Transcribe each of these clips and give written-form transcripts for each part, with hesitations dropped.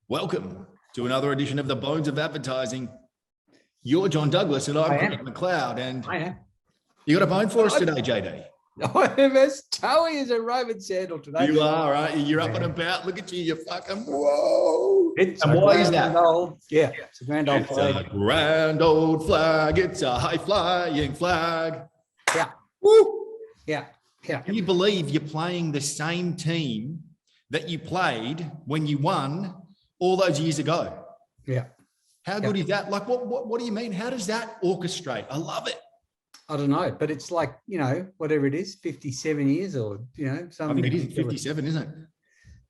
Welcome to another edition of the Bones of Advertising. You're John Douglas and I'm McLeod. And I am. You got a bone for us today, JD? I am as toey as a Roman sandal today. You are, right? You're up and about. Look at you. You're fucking, whoa. It's and why is that? It's a grand old flag. It's a grand old flag. It's a high-flying flag. Yeah. Woo. Yeah. Can you believe you're playing the same team that you played when you won all those years ago? Yeah. How good is that? Like, what do you mean? How does that orchestrate? I love it. I don't know, but it's like, whatever it is, 57 years or, something. I think it is 57, isn't it?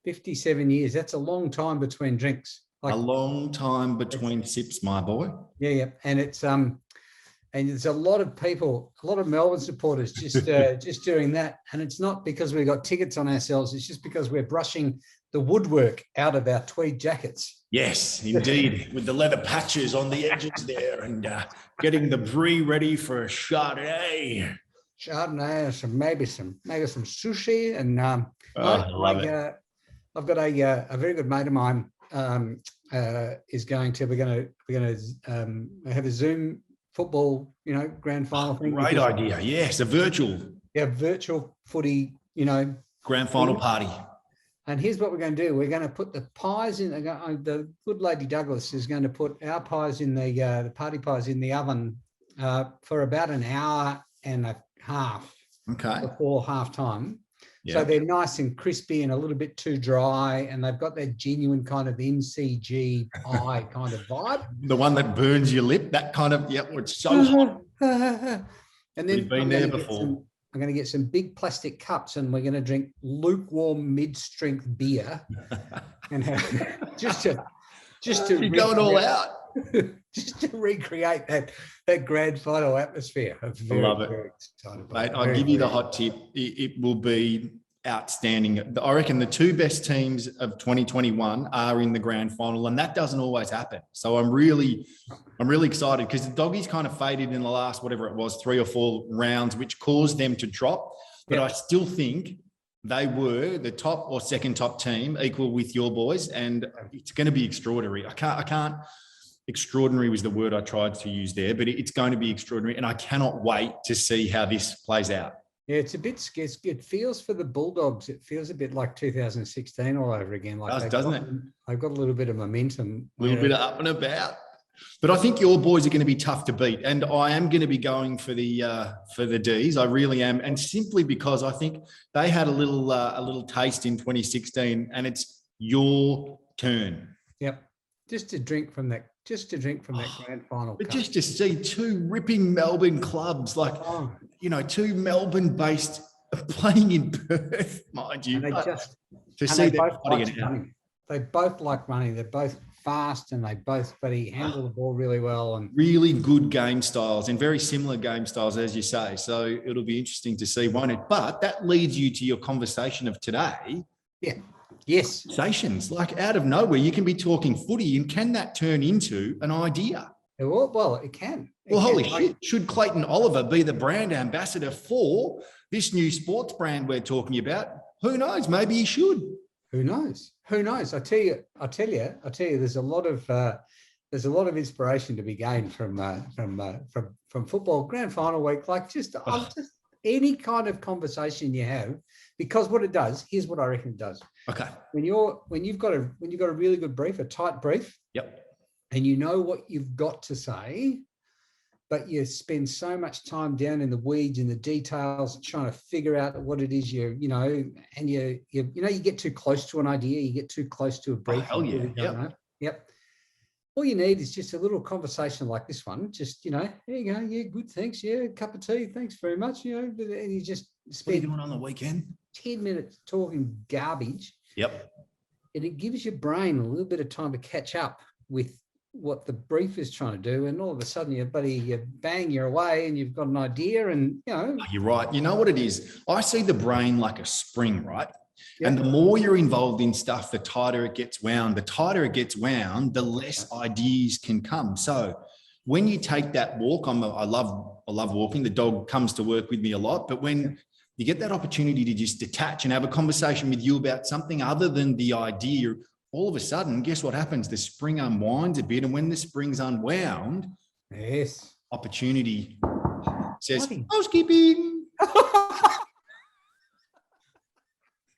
57 years. That's a long time between drinks. A long time between sips, my boy. Yeah. And it's, and there's a lot of people, a lot of Melbourne supporters just doing that. And it's not because we've got tickets on ourselves. It's just because we're brushing the woodwork out of our tweed jackets. Yes, indeed. With the leather patches on the edges there and getting the brie ready for a Chardonnay. Chardonnay, maybe some sushi. And I love it. I've got a very good mate of mine we're going to have a Zoom football, grand final thing. Great idea. Yes, a virtual. Yeah, virtual footy, grand final party. And here's what we're going to do. We're going to put the pies in. The good lady Douglas is going to put our pies in the party pies in the oven for about an hour and a half. Okay. Before half time. Yeah. So they're nice and crispy and a little bit too dry, and they've got that genuine kind of MCG pie kind of vibe. The one that burns your lip, that kind of, it's so hot. And then we've been there before. I'm going to get some big plastic cups, and we're going to drink lukewarm mid-strength beer, and have just to you're going all out, just to recreate that grand final atmosphere. I love it, mate. I'll give you the hot tip. It will be outstanding. I reckon the two best teams of 2021 are in the grand final, and that doesn't always happen. So I'm really excited because the Doggies kind of faded in the last, whatever it was, 3 or 4 rounds, which caused them to drop. But I still think they were the top or second top team, equal with your boys, and it's going to be extraordinary. I can't. Extraordinary was the word I tried to use there, but it's going to be extraordinary, and I cannot wait to see how this plays out. Yeah, it's a bit scary. It feels for the Bulldogs, it feels a bit like 2016 all over again. Like doesn't it? They've got a little bit of momentum. A little bit of up and about. But I think your boys are going to be tough to beat, and I am going to be going for the D's. I really am, and simply because I think they had a little taste in 2016, and it's your turn. Yep, just to drink from that grand final. But just to see 2 ripping Melbourne clubs, two Melbourne-based playing in Perth, mind you. They both like running. They're both fast, and they both handle the ball really well. And really good game styles, and very similar game styles, as you say. So it'll be interesting to see, won't it? But that leads you to your conversation of today. Yeah. Yes. Conversations, like out of nowhere, you can be talking footy, and can that turn into an idea? Well, it can. Holy shit. Should Clayton Oliver be the brand ambassador for this new sports brand we're talking about? Who knows? Maybe he should. Who knows? I tell you, there's a lot of inspiration to be gained from football grand final week. Like just any kind of conversation you have, because what it does, here's what I reckon it does. Okay. When you've got a really good brief, a tight brief. Yep. And you know what you've got to say, but you spend so much time down in the weeds, in the details, trying to figure out what it is you get too close to an idea, you get too close to a brief. Oh, hell yeah. Yep. All you need is just a little conversation like this one. Just, there you go. Yeah, good. Thanks. Yeah, a cup of tea. Thanks very much. And you just spend. What are you doing on the weekend? 10 minutes talking garbage. Yep. And it gives your brain a little bit of time to catch up with what the brief is trying to do, and all of a sudden you're away and you've got an idea, and you're right. You know what it is? I see the brain like a spring, right? Yep. And the more you're involved in stuff, the tighter it gets wound. The tighter it gets wound, the less ideas can come. So when you take that walk, I love walking. The dog comes to work with me a lot, but when you get that opportunity to just detach and have a conversation with you about something other than the idea all of a sudden, guess what happens? The spring unwinds a bit. And when the spring's unwound, yes, opportunity says, Bloody- housekeeping.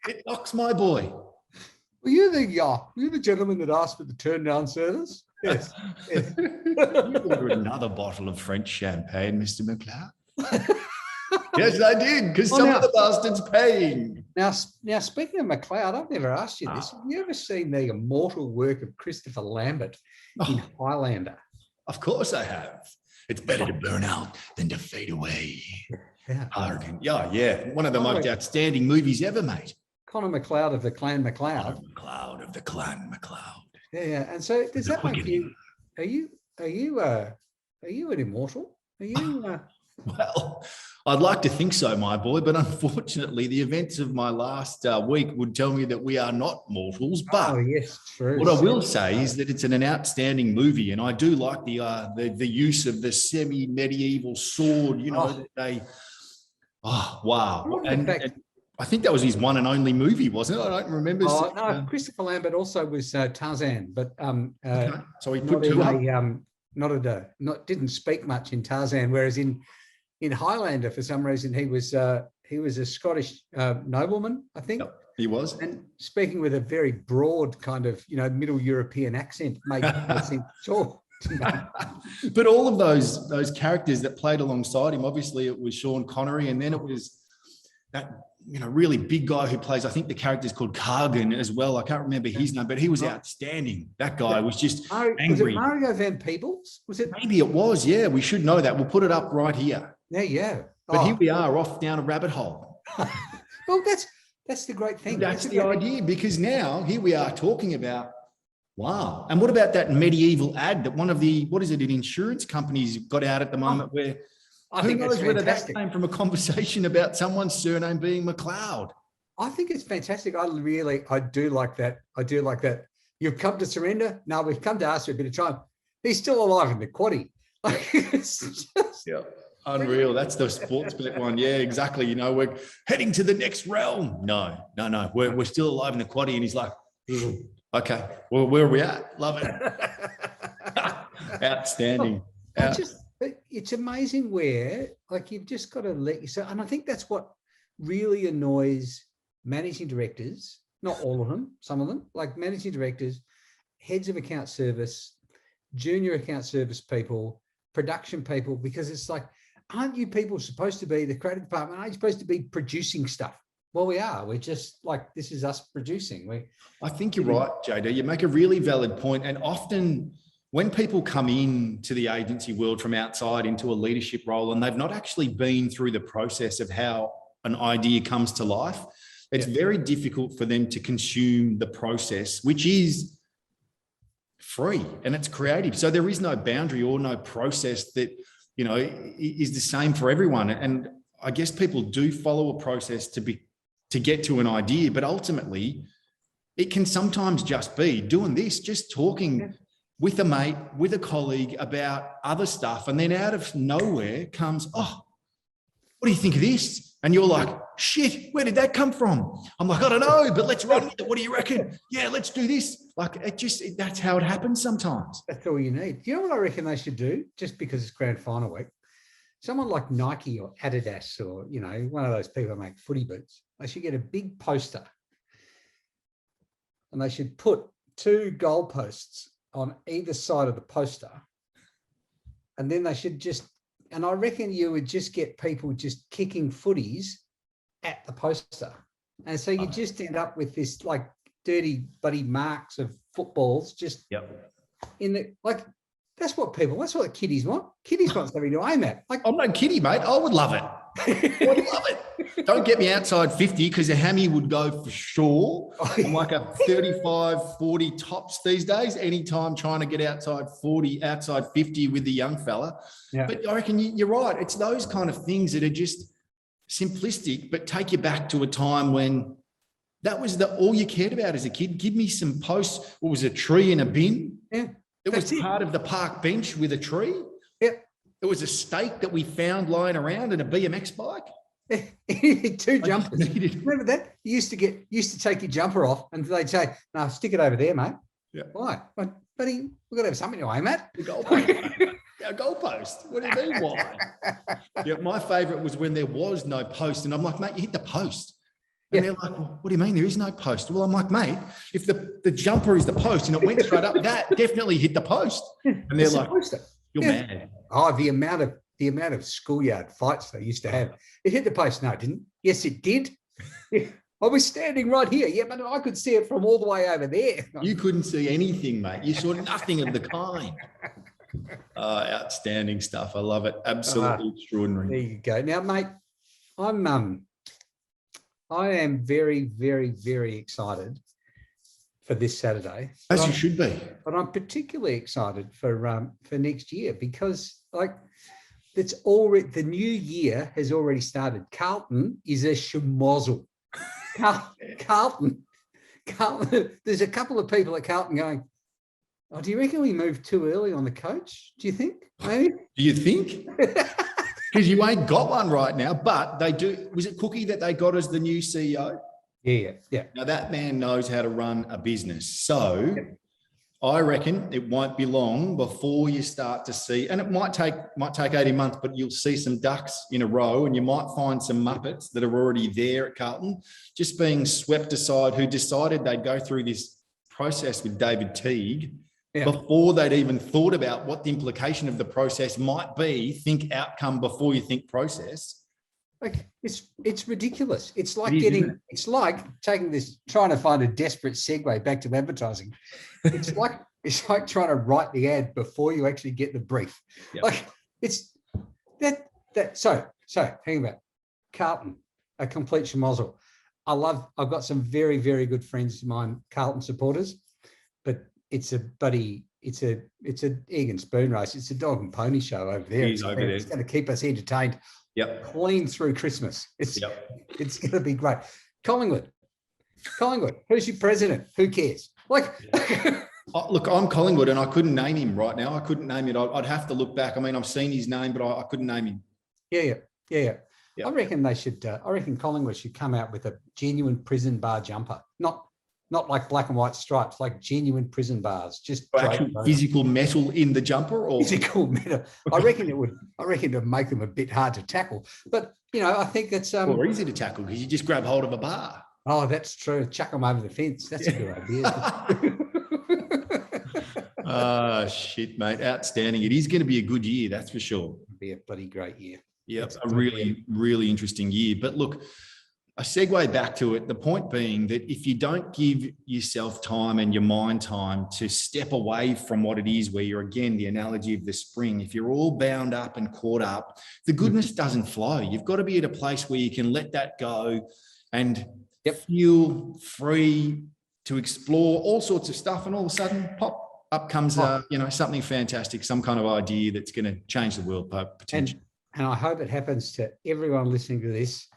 It knocks my boy. Were you the gentleman that asked for the turn down service? Yes. Yes. You ordered another bottle of French champagne, Mr. McLeod. Yes, I did, because some of the bastards paying. Now, speaking of McLeod, I've never asked you this. Have you ever seen the immortal work of Christopher Lambert in Highlander? Of course I have. It's better to burn out than to fade away. Yeah. Yeah. One of the most outstanding movies ever, mate. Connor McLeod of the Clan McLeod. McLeod of the Clan McLeod. Yeah. And so does that make you, are you an immortal? Are you Well, I'd like to think so, my boy, but unfortunately, the events of my last week would tell me that we are not mortals. But yes, true. What I will say is that it's an outstanding movie, and I do like the use of the semi-medieval sword. Wow! And I think that was his one and only movie, wasn't it? I don't remember. No, Christopher Lambert also was Tarzan, but okay. So he put two up. Didn't speak much in Tarzan, whereas in Highlander, for some reason, he was a Scottish nobleman, I think. Yep, he was. And speaking with a very broad kind of, Middle European accent made no sense at all. But all of those characters that played alongside him, obviously it was Sean Connery, and then it was that really big guy who plays, I think the character's called Kargan as well. I can't remember his name, but he was outstanding. That guy was just angry. Was it Mario Van Peebles? Was it? Maybe it was, yeah. We should know that. We'll put it up right here. Yeah. But here we are off down a rabbit hole. Well, that's the great thing. That's the idea, because now here we are talking about, wow. And what about that medieval ad that one of the, an insurance companies got out at the moment where I think who knows whether that came from a conversation about someone's surname being McLeod. I think it's fantastic. I do like that. You've come to surrender. No, we've come to ask for a bit of time. He's still alive in the quaddie. Yeah, unreal. That's the sports bet one. Yeah, exactly. We're heading to the next realm. No. We're still alive in the quaddie. And he's like, okay, well, where are we at? Love it. Outstanding. It's amazing where, you've just got to let yourself, and I think that's what really annoys managing directors, not all of them, some of them, like managing directors, heads of account service, junior account service people, production people, because it's like, aren't you people supposed to be, the creative department, aren't you supposed to be producing stuff? Well, we are. We're just this is us producing. I think you're right, JD. You make a really valid point. And often when people come into the agency world from outside into a leadership role and they've not actually been through the process of how an idea comes to life, it's very difficult for them to consume the process, which is free and it's creative. So there is no boundary or no process that, is the same for everyone. And I guess people do follow a process to get to an idea, but ultimately it can sometimes just be doing this, just talking with a mate, with a colleague about other stuff. And then out of nowhere comes, oh, what do you think of this? And you're like, shit, where did that come from? I'm like, I don't know, but let's run with it. What do you reckon? Yeah, let's do this. That's how it happens sometimes. That's all you need. You know what I reckon they should do, just because it's grand final week? Someone like Nike or Adidas or, one of those people that make footy boots, they should get a big poster and they should put 2 goalposts on either side of the poster. And then they should and I reckon you would just get people just kicking footies at the poster. And so you just end up with this dirty bloody marks of footballs just in the, that's what the kiddies want. Kiddies want something to aim at. I'm no kiddie, mate. I would love it. I would love it. Don't get me outside 50 because a hammy would go for sure. I'm like a 35, 40 tops these days. Anytime trying to get outside 50 with the young fella. Yeah. But I reckon you're right. It's those kind of things that are just simplistic, but take you back to a time when that was all you cared about as a kid. Give me some posts. What was a tree in a bin? Yeah. It was part of the park bench with a tree. Yeah. It was a steak that we found lying around and a BMX bike. Two jumpers. Remember that? You used to take your jumper off, and they'd say, "No, stick it over there, mate." Yeah. Why? Buddy, we've got to have something to aim at. The goalpost. Our goalpost. What do you mean, why? Yeah, my favourite was when there was no post, and I'm like, mate, you hit the post. And they're like, well, what do you mean there is no post? Well, I'm like, mate, if the jumper is the post and it went straight up, that definitely hit the post. And they're like, you're mad. Oh, the amount of schoolyard fights they used to have. It hit the post. No, it didn't. Yes, it did. I was standing right here. Yeah, but I could see it from all the way over there. You couldn't see anything, mate. You saw nothing of the kind. Outstanding stuff. I love it. Absolutely extraordinary. There you go. Now, mate, I am very, very, very excited for this Saturday. As you should be. But I'm particularly excited for next year because, like, it's already the new year has already started. Carlton is a schmozzle. Carlton. There's a couple of people at Carlton going, "Oh, do you reckon we moved too early on the coach? Do you think? Maybe?" Do you think? Because you ain't got one right now, but they do. Was it Cookie that they got as the new CEO? Yeah. Now that man knows how to run a business. So I reckon it won't be long before you start to see, and it might take 18 months, but you'll see some ducks in a row, and you might find some Muppets that are already there at Carlton, just being swept aside, who decided they'd go through this process with David Teague. Before they'd even thought about what the implication of the process might be. Think outcome before you think process. Like it's ridiculous. It's like taking this, trying to find a desperate segue back to advertising. It's like trying to write the ad before you actually get the brief. Yep. Like it's that. So hang about Carlton, a complete schmozzle. I've got some very, very good friends of mine, Carlton supporters, but it's a egg and spoon race. It's a dog and pony show over there. It's going to keep us entertained. Yep. Clean through Christmas. It's going to be great. Collingwood. Who's your president? Who cares? Like, look, I'm Collingwood, and I couldn't name him right now. I couldn't name it. I'd have to look back. I mean, I've seen his name, but I couldn't name him. Yeah. I reckon they should. I reckon Collingwood should come out with a genuine prison bar jumper, not like black and white stripes, like genuine prison bars. Just actual physical metal in the jumper, or physical metal. I reckon it would make them a bit hard to tackle. But I think it's or easy to tackle because you just grab hold of a bar. Oh, that's true. Chuck them over the fence. That's a good idea. Shit, mate. Outstanding. It is going to be a good year, that's for sure. It'll be a bloody great year. Yeah, a really, really interesting year. But look, I segue back to it. The point being that if you don't give yourself time and your mind time to step away from what it is, where you're, again, the analogy of the spring, if you're all bound up and caught up, the goodness doesn't flow. You've got to be at a place where you can let that go and feel free to explore all sorts of stuff. And all of a sudden, pop up comes, something fantastic, some kind of idea that's going to change the world potentially. And I hope it happens to everyone listening to this.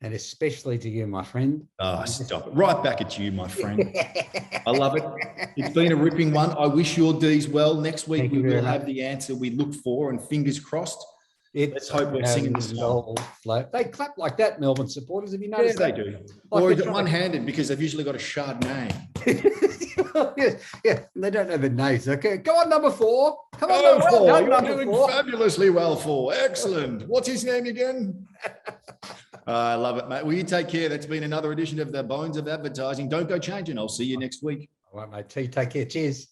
And especially to you, my friend. Oh, stop. Right back at you, my friend. I love it. It's been a ripping one. I wish your D's well. Next week, we will have the answer we look for, and fingers crossed. Let's hope we're singing the song. They clap like that, Melbourne supporters. Have you noticed that? They do. Like, or is it one-handed because they've usually got a Chardonnay? Yeah. They don't know the names. Okay, go on, number 4. Come on, number 4. You're doing fabulously well, 4. Excellent. What's his name again? I love it, mate. Well, you take care. That's been another edition of the Bones of Advertising. Don't go changing. I'll see you next week. All right, mate. Take care. Cheers.